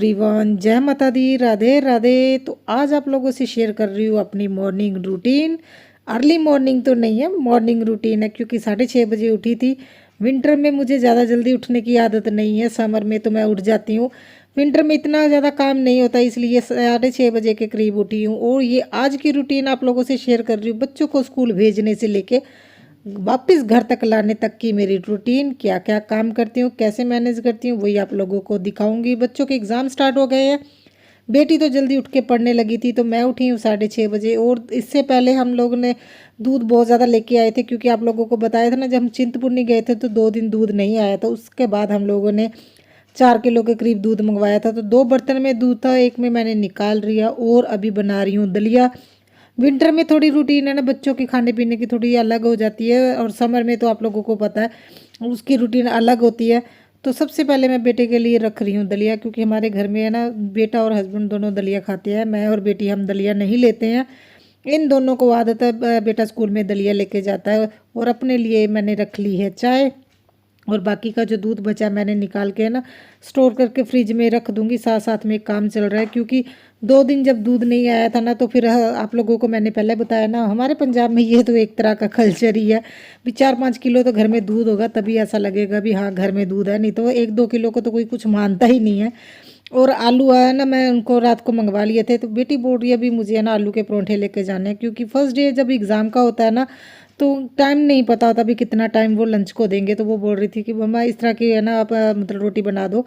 Everyone, जय माता दी, राधे राधे। तो आज आप लोगों से शेयर कर रही हूँ अपनी मॉर्निंग रूटीन। अर्ली मॉर्निंग तो नहीं है, मॉर्निंग रूटीन है, क्योंकि 6:30 बजे उठी थी। विंटर में मुझे ज़्यादा जल्दी उठने की आदत नहीं है, समर में तो मैं उठ जाती हूँ। विंटर में इतना ज़्यादा काम नहीं होता, इसलिए 6:30 बजे के करीब उठी हूँ। और ये आज की रूटीन आप लोगों से शेयर कर रही हूँ, बच्चों को स्कूल भेजने से लेके वापस घर तक लाने तक की मेरी रूटीन, क्या क्या काम करती हूँ, कैसे मैनेज करती हूँ, वही आप लोगों को दिखाऊंगी। बच्चों के एग्ज़ाम स्टार्ट हो गए हैं। बेटी तो जल्दी उठ के पढ़ने लगी थी, तो मैं उठी हूँ 6:30 बजे। और इससे पहले हम लोग ने दूध बहुत ज़्यादा लेके आए थे, क्योंकि आप लोगों को बताया था ना, जब हम चिंतपूर्णी गए थे तो 2 दिन दूध नहीं आया था। उसके बाद हम लोगों ने 4 किलो के करीब दूध मंगवाया था। तो 2 बर्तन में दूध था, एक में मैंने निकाल लिया और अभी बना रही हूँ दलिया। विंटर में थोड़ी रूटीन है ना, बच्चों के खाने पीने की थोड़ी अलग हो जाती है, और समर में तो आप लोगों को पता है उसकी रूटीन अलग होती है। तो सबसे पहले मैं बेटे के लिए रख रही हूँ दलिया, क्योंकि हमारे घर में है ना, बेटा और हस्बैंड दोनों दलिया खाते हैं। मैं और बेटी हम दलिया नहीं लेते हैं। इन दोनों को आदत है, बेटा स्कूल में दलिया लेके जाता है। और अपने लिए मैंने रख ली है चाय, और बाकी का जो दूध बचा मैंने निकाल के ना स्टोर करके फ्रिज में रख दूंगी। साथ साथ में काम चल रहा है, क्योंकि 2 दिन जब दूध नहीं आया था ना, तो फिर आप लोगों को मैंने पहले बताया ना, हमारे पंजाब में ये तो एक तरह का कल्चर ही है भी 4-5 किलो तो घर में दूध होगा, तभी ऐसा लगेगा भी हाँ घर में दूध है, नहीं तो 1-2 किलो को तो कोई कुछ मानता ही नहीं है। और आलू है ना, मैं उनको रात को मंगवा लिए थे। तो बेटी बोल रही है अभी मुझे है ना आलू के परोंठे लेके जाने हैं, क्योंकि फर्स्ट डे जब एग्ज़ाम का होता है ना, तो टाइम नहीं पता होता भी कितना टाइम वो लंच को देंगे। तो वो बोल रही थी कि मम्मा इस तरह की है ना, आप मतलब रोटी बना दो,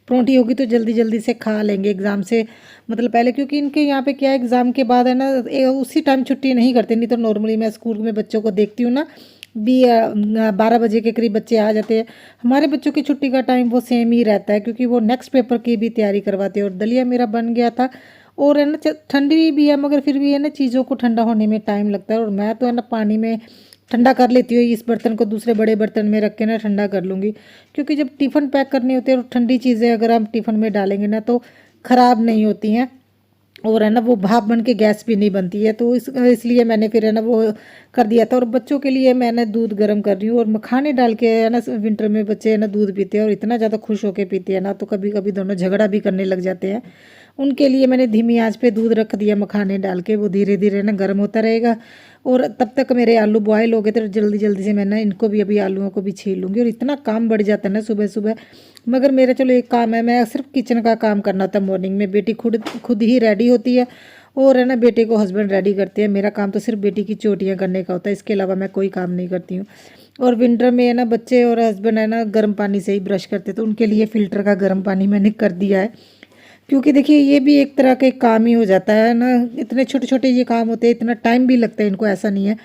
परोंठी होगी तो जल्दी जल्दी से खा लेंगे एग्ज़ाम से मतलब पहले। क्योंकि इनके यहाँ पे क्या है, एग्ज़ाम के बाद है ना, उसी टाइम छुट्टी नहीं करते। नहीं तो नॉर्मली मैं स्कूल में बच्चों को देखती हूँ ना, भी 12 बजे के करीब बच्चे आ जाते हैं। हमारे बच्चों की छुट्टी का टाइम वो सेम ही रहता है, क्योंकि वो नेक्स्ट पेपर की भी तैयारी करवाते हैं। और दलिया मेरा बन गया था। और है ना, ठंडी भी है, मगर फिर भी है ना, चीज़ों को ठंडा होने में टाइम लगता है। और मैं तो है ना पानी में ठंडा कर लेती हूँ, इस बर्तन को दूसरे बड़े बर्तन में रख के ना ठंडा कर लूँगी। क्योंकि जब टिफ़िन पैक करने होते हैं और ठंडी चीज़ें अगर हम टिफ़िन में डालेंगे ना, तो ख़राब नहीं होती हैं। और है ना, वो भाप बन के गैस भी नहीं बनती है। तो इसलिए मैंने फिर है ना वो कर दिया था। और बच्चों के लिए मैंने दूध गर्म कर रही हूँ, और मखाने डाल के है ना, विंटर में बच्चे है ना दूध पीते हैं, और इतना ज़्यादा खुश होकर पीते हैं ना, तो कभी कभी दोनों झगड़ा भी करने लग जाते हैं। उनके लिए मैंने धीमी आंच पे दूध रख दिया, मखाने डाल के, वो धीरे धीरे ना गर्म होता रहेगा। और तब तक मेरे आलू बॉयल हो गए, तो जल्दी जल्दी से मैं ना इनको भी, अभी आलूओं को भी छील लूँगी। और इतना काम बढ़ जाता है ना सुबह सुबह। मगर मेरा चलो एक काम है, मैं सिर्फ किचन का काम करना था मॉर्निंग में। बेटी खुद खुद ही रेडी होती है, और है ना बेटे को हस्बैंड रेडी करते हैं। मेरा काम तो सिर्फ बेटी की चोटियाँ करने का होता है, इसके अलावा मैं कोई काम नहीं करती हूँ। और विंटर में है ना, बच्चे और हस्बैंड है ना गर्म पानी से ही ब्रश करते, तो उनके लिए फ़िल्टर का गर्म पानी मैंने कर दिया है। क्योंकि देखिए ये भी एक तरह का काम ही हो जाता है ना, इतने छोटे छोटे ये काम होते हैं, इतना टाइम भी लगता है इनको, ऐसा नहीं है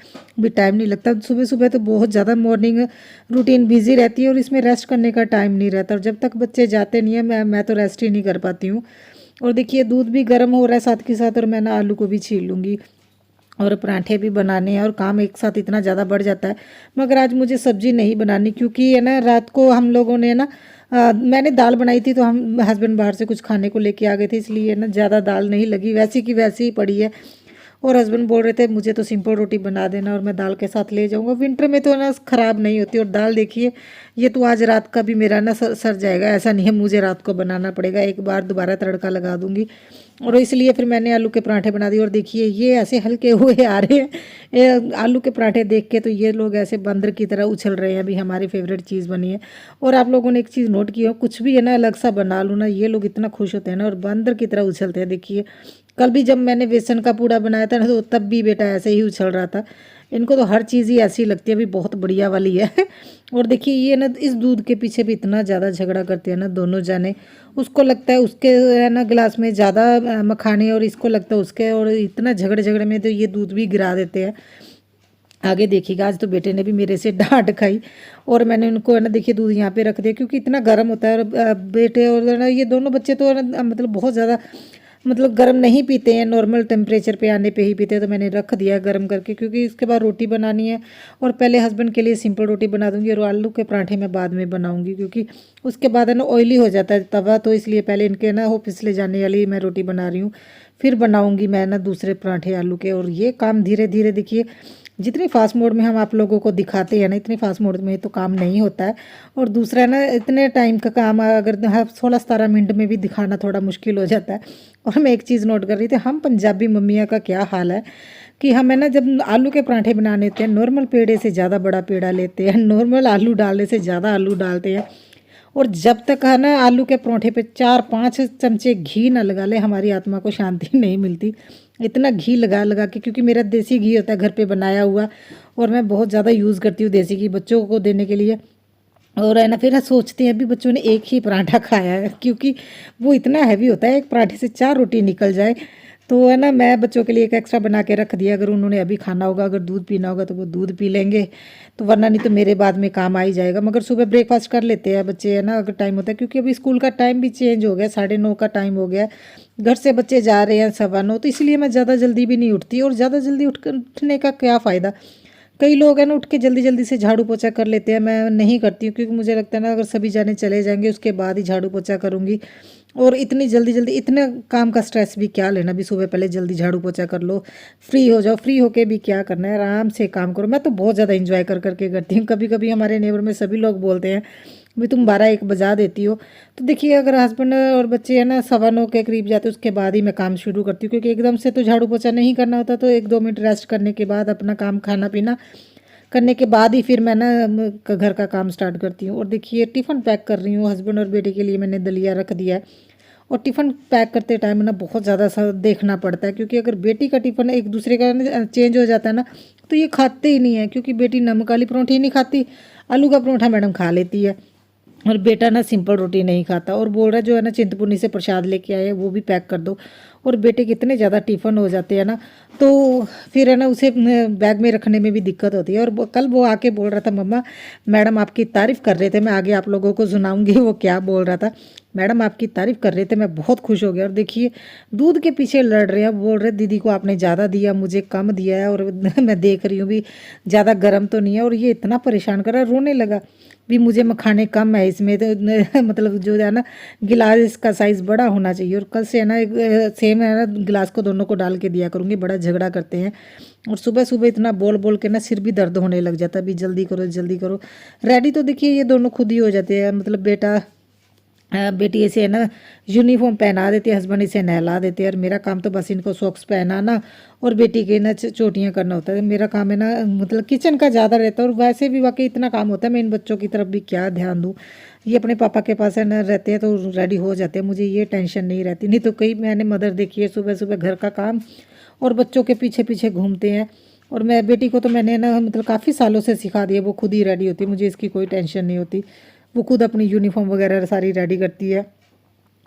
भी टाइम नहीं लगता। सुबह सुबह तो बहुत ज़्यादा मॉर्निंग रूटीन बिजी रहती है, और इसमें रेस्ट करने का टाइम नहीं रहता। और जब तक बच्चे जाते नहीं है, मैं तो रेस्ट ही नहीं कर पाती हूँ। और देखिए दूध भी गर्म हो रहा है साथ के साथ, और मैं ना आलू को भी छील लूँगी, और पराठे भी बनाने हैं, और काम एक साथ इतना ज़्यादा बढ़ जाता है। मगर आज मुझे सब्जी नहीं बनानी, क्योंकि है ना रात को हम लोगों ने ना मैंने दाल बनाई थी, तो हम हस्बैंड बाहर से कुछ खाने को लेके आ गए थे, इसलिए ना ज़्यादा दाल नहीं लगी, वैसी की वैसी ही पड़ी है। और हस्बैंड बोल रहे थे मुझे तो सिंपल रोटी बना देना, और मैं दाल के साथ ले जाऊंगा। विंटर में तो ना ख़राब नहीं होती। और दाल देखिए, ये तो आज रात का भी मेरा ना सर जाएगा, ऐसा नहीं है मुझे रात को बनाना पड़ेगा, एक बार दोबारा तड़का लगा दूंगी। और इसलिए फिर मैंने आलू के पराठे बना दिए। और देखिए ये ऐसे हल्के हुए आ रहे हैं, आलू के पराठे देख के तो ये लोग ऐसे बंदर की तरह उछल रहे हैं, अभी हमारी फेवरेट चीज़ बनी है। और आप लोगों ने एक चीज़ नोट की हो, कुछ भी है ना अलग सा बना लूँ ना, ये लोग इतना खुश होते हैं ना, और बंदर की तरह उछलते हैं। देखिए कल भी जब मैंने बेसन का पूड़ा बनाया था ना, तो तब भी बेटा ऐसे ही उछल रहा था। इनको तो हर चीज़ ही ऐसी लगती है, अभी बहुत बढ़िया वाली है। और देखिए ये ना, इस दूध के पीछे भी इतना ज़्यादा झगड़ा करते हैं ना दोनों जाने। उसको लगता है उसके है ना गिलास में ज़्यादा मखाने, और इसको लगता है उसके, और इतना झगड़े झगड़े में तो ये दूध भी गिरा देते हैं। आगे देखिएगा, आज तो बेटे ने भी मेरे से डांट खाई। और मैंने उनको है ना देखिए दूध यहाँ पे रख दिया, क्योंकि इतना गर्म होता है। और बेटे और है ना ये दोनों बच्चे तो है ना, मतलब बहुत ज़्यादा मतलब गर्म नहीं पीते हैं, नॉर्मल टेम्परेचर पे आने पे ही पीते हैं। तो मैंने रख दिया गर्म करके, क्योंकि इसके बाद रोटी बनानी है। और पहले हस्बैंड के लिए सिंपल रोटी बना दूंगी, और आलू के पराठे मैं बाद में बनाऊंगी, क्योंकि उसके बाद है ना ऑयली हो जाता है तवा, तो इसलिए पहले इनके ना ऑफिस ले जाने वाली मैं रोटी बना रही हूँ, फिर बनाऊंगी मैं ना दूसरे पराठे आलू के। और ये काम धीरे धीरे देखिए जितनी फास्ट मोड में हम आप लोगों को दिखाते हैं ना, इतनी फास्ट मोड में तो काम नहीं होता है। और दूसरा ना, इतने टाइम का काम अगर 16-17 मिनट में भी दिखाना थोड़ा मुश्किल हो जाता है। और मैं एक चीज़ नोट कर रही थी, हम पंजाबी मम्मियाँ का क्या हाल है कि हमें ना जब आलू के पराठे बनाने होते हैं, नॉर्मल पेड़े से ज़्यादा बड़ा पेड़ा लेते हैं, नॉर्मल आलू डालने से ज़्यादा आलू डालते हैं। और जब तक है ना आलू के पराठे पे 4-5 चमचे घी ना लगा ले, हमारी आत्मा को शांति नहीं मिलती। इतना घी लगा लगा के, क्योंकि मेरा देसी घी होता है घर पे बनाया हुआ, और मैं बहुत ज़्यादा यूज़ करती हूँ देसी घी बच्चों को देने के लिए। और है ना, फिर सोचते हैं अभी बच्चों ने एक ही पराठा खाया है, क्योंकि वो इतना हैवी होता है, एक पराठे से 4 रोटी निकल जाए। तो है ना, मैं बच्चों के लिए एक एक्स्ट्रा बना के रख दिया, अगर उन्होंने अभी खाना होगा, अगर दूध पीना होगा तो वो दूध पी लेंगे, तो वरना नहीं तो मेरे बाद में काम आ ही जाएगा। मगर सुबह ब्रेकफास्ट कर लेते हैं बच्चे, है ना, अगर टाइम होता है, क्योंकि अभी स्कूल का टाइम भी चेंज हो गया, 9:30 का टाइम हो गया। घर से बच्चे जा रहे हैं 9:15, तो इसलिए मैं ज़्यादा जल्दी भी नहीं उठती। और ज़्यादा जल्दी उठने का क्या फ़ायदा, कई लोग हैं ना उठ के जल्दी जल्दी से झाड़ू पोछा कर लेते हैं, मैं नहीं करती हूँ, क्योंकि मुझे लगता है ना, अगर सभी जाने चले जाएंगे उसके बाद ही झाड़ू पोछा करूँगी। और इतनी जल्दी जल्दी इतने काम का स्ट्रेस भी क्या लेना, भी सुबह पहले जल्दी झाड़ू पोछा कर लो, फ्री हो जाओ, फ्री होके भी क्या करना है, आराम से काम करो। मैं तो बहुत ज़्यादा इंजॉय कर करके करती हूँ। कभी कभी हमारे नेबर में सभी लोग बोलते हैं भी तुम 12-1 बजा देती हो। तो देखिए, अगर हस्बैंड और बच्चे है ना 9:15 के करीब जाते, उसके बाद ही मैं काम शुरू करती हूँ, क्योंकि एकदम से तो झाड़ू पोछा नहीं करना होता। तो 1-2 मिनट रेस्ट करने के बाद अपना काम, खाना पीना करने के बाद ही फिर मैं ना घर का काम स्टार्ट करती हूँ। और देखिए, टिफ़िन पैक कर रही हूँ, हस्बैंड और बेटे के लिए मैंने दलिया रख दिया है। और टिफ़िन पैक करते टाइम ना बहुत ज़्यादा सा देखना पड़ता है, क्योंकि अगर बेटी का टिफ़िन एक दूसरे का चेंज हो जाता है ना, तो ये खाते ही नहीं है। क्योंकि बेटी नमक वाली परोठी नहीं खाती, आलू का परोठा मैडम खा लेती है, और बेटा ना सिंपल रोटी नहीं खाता, और बोल रहा है जो है ना चिंतपूर्णी से प्रसाद लेके आए वो भी पैक कर दो। और बेटे कितने ज़्यादा टिफ़िन हो जाते हैं ना, तो फिर है ना उसे बैग में रखने में भी दिक्कत होती है। और कल वो आके बोल रहा था, मम्मा मैडम आपकी तारीफ़ कर रहे थे, मैं आगे आप लोगों को सुनाऊंगी वो क्या बोल रहा था। मैडम आपकी तारीफ़ कर रहे थे, मैं बहुत खुश हो गया। और देखिए, दूध के पीछे लड़ रहे हैं, बोल रहे दीदी को आपने ज़्यादा दिया, मुझे कम दिया है। और मैं देख रही हूँ भी ज़्यादा गर्म तो नहीं है। और ये इतना परेशान कर रहा है, रोने लगा भी मुझे मखाने कम है इसमें, तो मतलब जो है ना गिलास का साइज़ बड़ा होना चाहिए। और कल से है ना सेम है ना गिलास को दोनों को डाल के दिया करूँगी, बड़ा झगड़ा करते हैं। और सुबह सुबह इतना बोल बोल के ना सिर भी दर्द होने लग जाता है, भी जल्दी करो जल्दी करो। रेडी तो देखिए ये दोनों खुद ही हो जाते हैं, मतलब बेटा बेटी इसे है ना यूनिफॉर्म पहना देती है, हस्बैंड इसे नहला देते हैं। और मेरा काम तो बस इनको सॉक्स पहनाना और बेटी के ना चोटियाँ करना होता है। मेरा काम है ना, मतलब किचन का ज़्यादा रहता है। और वैसे भी वाकई इतना काम होता है, मैं इन बच्चों की तरफ भी क्या ध्यान दूँ। ये अपने पापा के पास है ना रहते हैं तो रेडी हो जाते हैं, मुझे ये टेंशन नहीं रहती। नहीं तो कई मैंने मदर देखी है सुबह सुबह घर का काम और बच्चों के पीछे पीछे घूमते हैं। और मैं बेटी को तो मैंने ना मतलब काफ़ी सालों से सिखा दिया, वो खुद ही रेडी होती है, मुझे इसकी कोई टेंशन नहीं होती। वो खुद अपनी यूनिफॉर्म वगैरह सारी रेडी करती है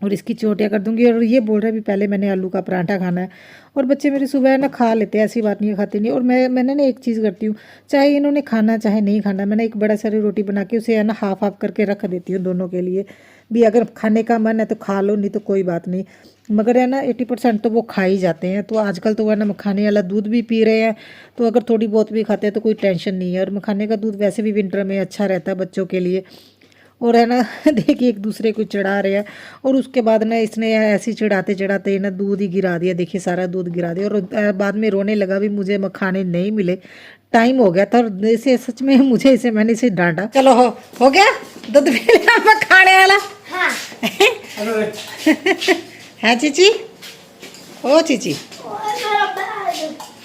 और इसकी चोटियाँ कर दूंगी। और ये बोल रहा है भी पहले मैंने आलू का पराठा खाना है। और बच्चे मेरे सुबह ना खा लेते हैं, ऐसी बात नहीं है खाते नहीं। और मैंने ना एक चीज़ करती हूँ, चाहे इन्होंने खाना चाहे नहीं खाना, मैंने एक बड़ा सारी रोटी बना के उसे है ना हाफ हाफ करके रख देती हूँ दोनों के लिए, भी अगर खाने का मन है तो खा लो, नहीं तो कोई बात नहीं। मगर है ना 80% तो वो खा ही जाते हैं। तो आजकल तो वह ना मखाने वाला दूध भी पी रहे हैं, तो अगर थोड़ी बहुत भी खाते हैं तो कोई टेंशन नहीं है। और मखाने का दूध वैसे भी विंटर में अच्छा रहता है बच्चों के लिए। और है ना देखिए एक दूसरे को चढ़ा रहे हैं। और उसके बाद ना इसने ऐसे चढ़ाते चढ़ाते ना दूध ही गिरा दिया, देखिए सारा दूध गिरा दिया। और बाद में रोने लगा भी मुझे मखाने नहीं मिले, टाइम हो गया था। और इसे सच में मुझे इसे मैंने इसे डांटा। चलो हो गया दूध पी लिया मखाने वाला। हाँ है चीची, ओ चीची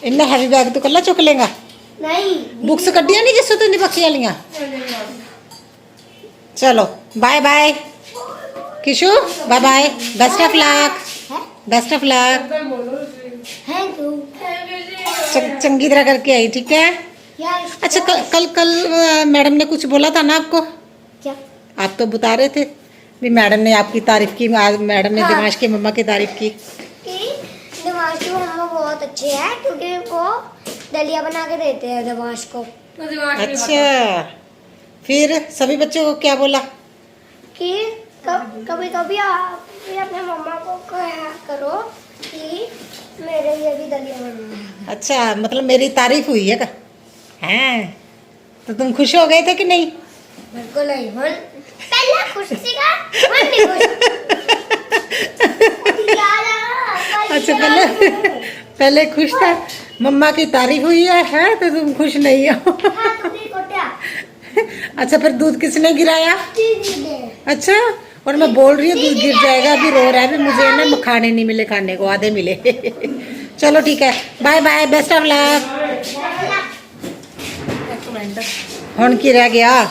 इन्ना हैवी बैग तो कल्ला चुक लेगा? नहीं बुक्स कड्डियां नहीं जिससे तू बक्सी वालियां। चलो bye bye Kishu, bye bye, best of luck, best of luck. चंगी तरह करके आई, ठीक है। अच्छा कल मैडम ने कुछ बोला था ना आपको? क्या? आप तो बता रहे थे भी मैडम ने आपकी तारीफ की, आज मैडम ने दिमाश की मम्मा की तारीफ की। दिमाश की मम्मा बहुत अच्छे हैं, क्योंकि वो दलिया बना के देते हैं दिमाश को। अच्छा, फिर सभी बच्चों को क्या बोला कि कभी कभी आप भी अपने मम्मा को कहा करो कि मेरे लिए भी दलिया बनाना। अच्छा, मतलब मेरी तारीफ हुई है का? हैं तो तुम खुश हो गए थे कि नहीं? बिल्कुल नहीं, पहले खुश थी मन नहीं खुश। अच्छा पहले खुश था, मम्मा की तारीफ हुई है तो तुम खुश नहीं हो। हाँ तुमने कोटिया अच्छा फिर दूध किसने गिराया? दीदी ने। अच्छा, और मैं बोल रही हूँ दूध गिर जाएगा, अभी रो रहा है, अभी मुझे ना खाने नहीं मिले, खाने को आधे मिले। चलो ठीक है, bye bye, best of luck. हुन की रह गया?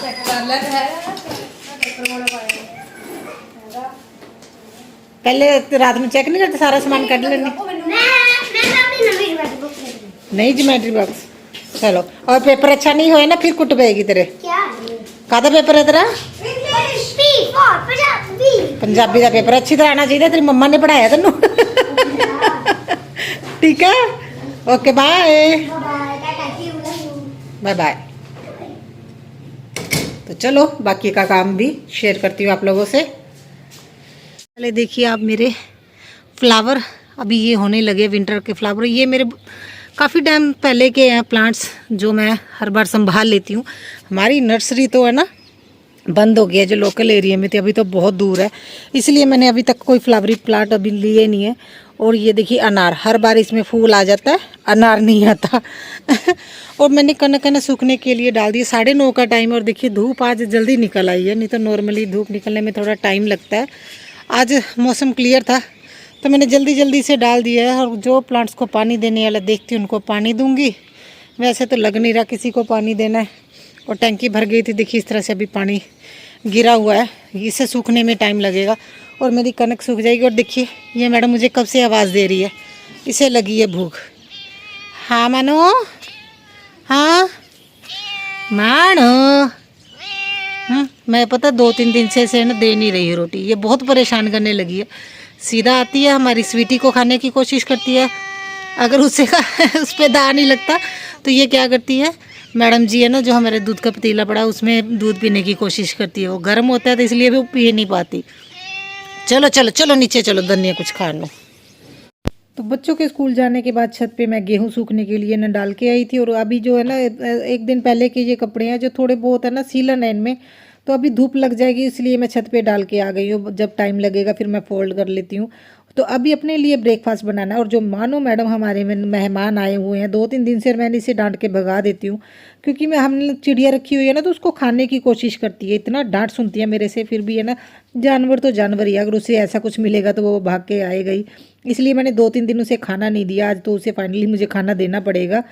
पहले तो रात में चेक नहीं करते, सारा सामान कट लेने? अपनी नवी ज्योमेट्री बुक ले रही नहीं ज्योमेट्री बॉक्स, चलो। और पेपर अच्छा नहीं होए ना फिर कुट पेगी तेरे। क्या कादा पेपर है तेरा? पंजाबी पंजाबी का पेपर अच्छी तरह आना चाहिए, तेरी मम्मा ने पढ़ाया तेनू। ठीक है, ओके बाय बाय बाय। तो चलो बाकी का काम भी शेयर करती हूँ आप लोगों से। पहले देखिए आप मेरे फ्लावर, अभी ये होने लगे विंटर के फ्लावर। ये मेरे काफ़ी टाइम पहले के हैं प्लांट्स, जो मैं हर बार संभाल लेती हूँ। हमारी नर्सरी तो है ना बंद हो गया है, जो लोकल एरिया में थी, अभी तो बहुत दूर है, इसलिए मैंने अभी तक कोई फ्लावरी प्लांट अभी लिए नहीं है। और ये देखिए अनार, हर बार इसमें फूल आ जाता है, अनार नहीं आता। और मैंने कनक सूखने के लिए डाल दिए, 9:30 का टाइम। और देखिए धूप आज जल्दी निकल आई है, नहीं तो नॉर्मली धूप निकलने में थोड़ा टाइम लगता है। आज मौसम क्लियर था तो मैंने जल्दी जल्दी से डाल दिया है। और जो प्लांट्स को पानी देने वाला देखती हूँ उनको पानी दूंगी। वैसे तो लग नहीं रहा किसी को पानी देना है। और टंकी भर गई थी, देखिए इस तरह से अभी पानी गिरा हुआ है, इसे सूखने में टाइम लगेगा और मेरी कनक सूख जाएगी। और देखिए ये मैडम मुझे कब से आवाज़ दे रही है, इसे लगी है भूख। हाँ मानो, हाँ मानो। मैं पता 2-3 दिन से इसे ना दे नहीं रही है रोटी, ये बहुत परेशान करने लगी है। सीधा आती है हमारी स्वीटी को खाने की कोशिश करती है, अगर उसे उस पर दाग नहीं लगता तो ये क्या करती है, मैडम जी है ना जो हमारे दूध का पतीला पड़ा उसमें दूध पीने की कोशिश करती है। वो गर्म होता है तो इसलिए भी वो पी नहीं पाती। चलो चलो चलो नीचे चलो, धनिया कुछ खा लो। तो बच्चों के स्कूल जाने के बाद छत पे मैं गेहूं सूखने के लिए ना डाल के आई थी। और अभी जो है ना 1 दिन पहले के ये कपड़े हैं जो थोड़े बहुत है ना सीलन है इनमें, तो अभी धूप लग जाएगी इसलिए मैं छत पे डाल के आ गई हूँ। जब टाइम लगेगा फिर मैं फोल्ड कर लेती हूँ। तो अभी अपने लिए ब्रेकफास्ट बनाना है। और जो मानो मैडम हमारे में मेहमान आए हुए हैं 2-3 दिन से, मैंने इसे डांट के भगा देती हूँ, क्योंकि मैं हमने चिड़िया रखी हुई है ना तो उसको खाने की कोशिश करती है, इतना डांट सुनती है मेरे से। फिर भी है ना जानवर तो जानवर ही है, अगर उसे ऐसा कुछ मिलेगा तो वो भाग के आएगा ही। इसलिए मैंने 2-3 दिन उसे खाना नहीं दिया, आज तो उसे फाइनली मुझे खाना देना पड़ेगा।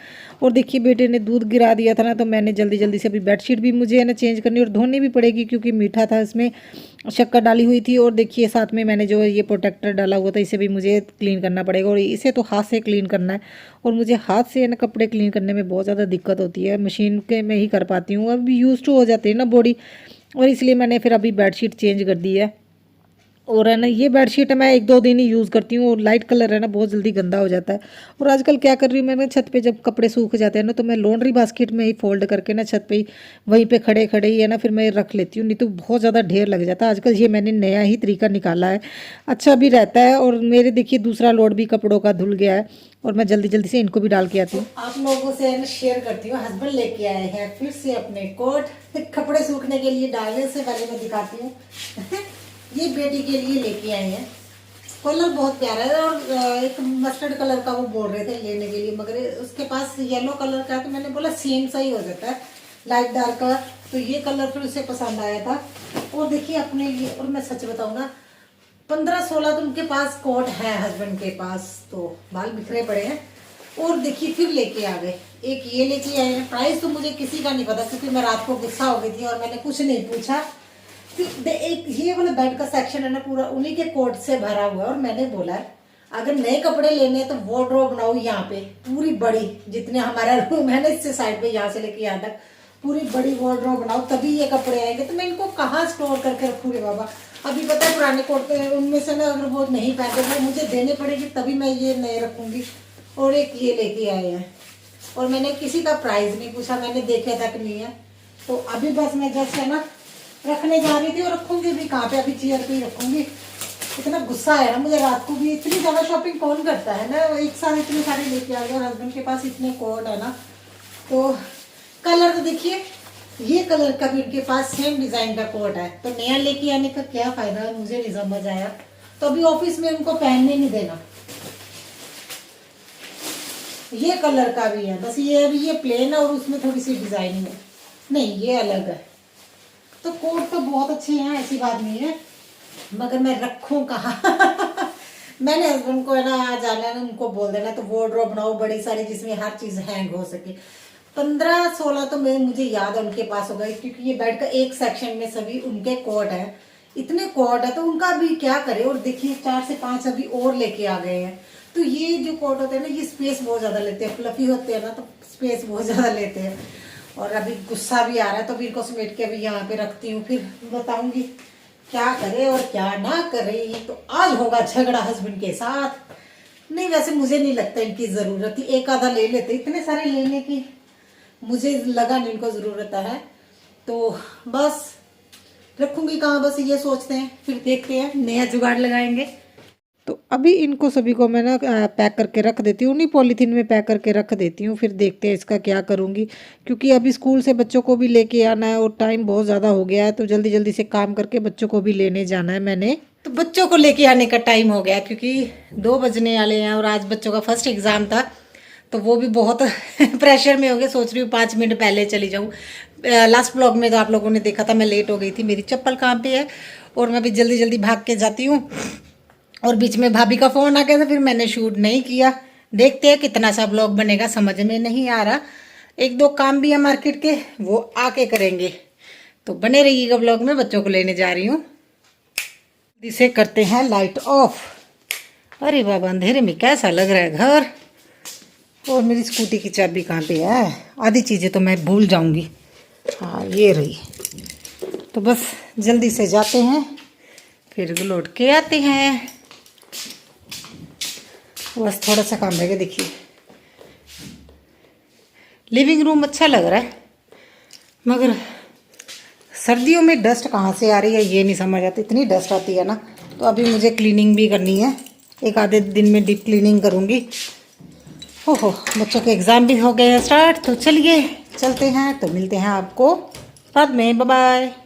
और देखिए बेटे ने दूध गिरा दिया था ना, तो मैंने जल्दी जल्दी से अभी बेडशीट भी मुझे है ना चेंज करनी और धोनी भी पड़ेगी, क्योंकि मीठा था, इसमें शक्कर डाली हुई थी। और देखिए साथ में मैंने जो ये प्रोटेक्टर डाला हुआ था, इसे भी मुझे क्लीन करना पड़ेगा। और इसे तो हाथ से क्लीन करना है, और मुझे हाथ से ना कपड़े क्लीन करने में बहुत ज़्यादा दिक्कत होती है, मशीन के में ही कर पाती हूँ, अभी यूज टू हो जाती है ना बॉडी। और इसलिए मैंने फिर अभी बेडशीट चेंज कर दी है। और है ना ये बेडशीट मैं 1-2 दिन ही यूज़ करती हूँ, और लाइट कलर है ना बहुत जल्दी गंदा हो जाता है। और आजकल क्या कर रही हूँ मैं, छत पे जब कपड़े सूख जाते हैं ना तो मैं लॉन्ड्री बास्केट में ही फोल्ड करके ना छत पे ही वहीं पे खड़े खड़े ही है ना फिर मैं रख लेती हूँ, नहीं तो बहुत ज़्यादा ढेर लग जाता है। आजकल ये मैंने नया ही तरीका निकाला है, अच्छा भी रहता है। और मेरे देखिए दूसरा लोड भी कपड़ों का धुल गया है, और मैं जल्दी जल्दी से इनको भी डाल के आती हूँ। आप लोगों से शेयर करती हूँ, हस्बैंड लेके आए हैं फिर से अपने कोट कपड़े सूखने के लिए डालने से पहले मैं दिखाती हूँ। ये बेटी के लिए लेके आए हैं, कलर बहुत प्यारा है। और एक मस्टर्ड कलर का वो बोल रहे थे लेने के लिए, मगर उसके पास येलो कलर का है, तो मैंने बोला सेम सा ही हो जाता है लाइट डार्क का, तो ये कलर फिर उसे पसंद आया था। और देखिए अपने लिए, और मैं सच बताऊँ ना 15-16 तो उनके पास कोट है हस्बैंड के पास, तो बाल बिखरे पड़े हैं। और देखिए फिर लेके आ गए, एक ये लेके आए हैं। प्राइस तो मुझे किसी का नहीं पता, क्योंकि मैं रात को गुस्सा हो गई थी और मैंने कुछ नहीं पूछा। एक ये वाला बेड का सेक्शन है ना पूरा उन्हीं के कोट से भरा हुआ है। और मैंने बोला है अगर नए कपड़े लेने हैं तो वार्डरोब बनाओ यहाँ पे पूरी बड़ी, जितने हमारा रूम है ना इससे साइड पे यहाँ से लेके यहाँ तक पूरी बड़ी वार्डरोब बनाओ, तभी ये कपड़े आएंगे। तो मैं इनको कहाँ स्टोर करके रखूंगी बाबा। अभी पता है पुराने कोट उनमें से ना अगर वो नहीं पहनते वो मुझे देने पड़ेगी, तभी मैं ये नए रखूंगी। और एक ये लेके आए हैं, और मैंने किसी का प्राइस नहीं पूछा, मैंने देखे तक नहीं है। तो अभी बस मैं जस्ट है ना रखने जा रही थी, और रखूंगी भी कहाँ पे, अभी चेयर पे ही रखूंगी। इतना गुस्सा आया ना मुझे रात को भी, इतनी ज़्यादा शॉपिंग कौन करता है ना, एक साथ इतने सारे लेके आ गए। और हस्बैंड के पास इतने कोट है ना, तो कलर तो देखिए ये कलर का भी इनके पास सेम डिज़ाइन का कोट है, तो नया लेके आने का क्या फ़ायदा है, मुझे नहीं समझ आया। तो अभी ऑफिस में उनको पहनने नहीं देना। ये कलर का भी है, बस ये अभी ये प्लेन है और उसमें थोड़ी सी डिजाइनिंग है। नहीं ये अलग है। तो कोट तो बहुत अच्छे हैं, ऐसी बात नहीं है, मगर मैं रखूं कहाँ मैंने हस्बैंड को है ना जाना है ना, उनको बोल देना तो वार्डरोब बनाओ बड़ी सारी जिसमें हर चीज हैंग हो सके। 15-16 तो मुझे याद है उनके पास होगा, क्योंकि ये बेड का एक सेक्शन में सभी उनके कोट है, इतने कोट है तो उनका भी क्या करे। और देखिए 4 से 5 अभी और लेके आ गए हैं। तो ये जो कोट होते हैं ना ये स्पेस बहुत ज्यादा लेते हैं, फ्लफी होते हैं ना तो स्पेस बहुत ज्यादा लेते हैं। और अभी गुस्सा भी आ रहा है तो फिर को समेट के अभी यहाँ पे रखती हूँ, फिर बताऊंगी क्या करे और क्या ना करे। तो आज होगा झगड़ा हस्बैंड के साथ। नहीं वैसे मुझे नहीं लगता इनकी जरूरत थी, एक आधा ले लेते, इतने सारे लेने की मुझे लगा नहीं इनको जरूरत है। तो बस रखूंगी कहाँ, बस ये सोचते हैं, फिर देखते हैं नया जुगाड़ लगाएंगे। तो अभी इनको सभी को मैं ना पैक करके रख देती हूँ, नहीं पॉलीथीन में पैक करके रख देती हूँ, फिर देखते हैं इसका क्या करूँगी। क्योंकि अभी स्कूल से बच्चों को भी लेके आना है और टाइम बहुत ज़्यादा हो गया है, तो जल्दी जल्दी से काम करके बच्चों को भी लेने जाना है मैंने। तो बच्चों को लेके आने का टाइम हो गया, क्योंकि 2 बजने वाले हैं और आज बच्चों का फर्स्ट एग्ज़ाम था, तो वो भी बहुत प्रेशर में हो गए। सोच रही हूँ 5 मिनट पहले चली जाऊँ। लास्ट ब्लॉग में तो आप लोगों ने देखा था मैं लेट हो गई थी, मेरी चप्पल कहाँ पे है, और मैं भी जल्दी जल्दी भाग के जाती हूँ। और बीच में भाभी का फ़ोन आ गया था, फिर मैंने शूट नहीं किया। देखते हैं कितना सा ब्लॉग बनेगा, समझ में नहीं आ रहा। 1-2 काम भी है मार्केट के, वो आके करेंगे। तो बने रहिएगा ब्लॉग में, बच्चों को लेने जा रही हूँ। इसे करते हैं लाइट ऑफ। अरे बाबा अंधेरे में कैसा लग रहा है घर। और मेरी स्कूटी की चाबी कहाँ पे है, आधी चीज़ें तो मैं भूल जाऊंगी। हाँ ये रही। तो बस जल्दी से जाते हैं, फिर लौट के आते हैं। बस थोड़ा सा काम रहेगा। देखिए लिविंग रूम अच्छा लग रहा है, मगर सर्दियों में डस्ट कहाँ से आ रही है ये नहीं समझ आता, इतनी डस्ट आती है ना। तो अभी मुझे क्लीनिंग भी करनी है, 1 आधे दिन में डीप क्लीनिंग करूँगी। ओहो बच्चों के एग्ज़ाम भी हो गए हैं स्टार्ट, तो चलिए चलते हैं। तो मिलते हैं आपको बाद में, बाय बाय।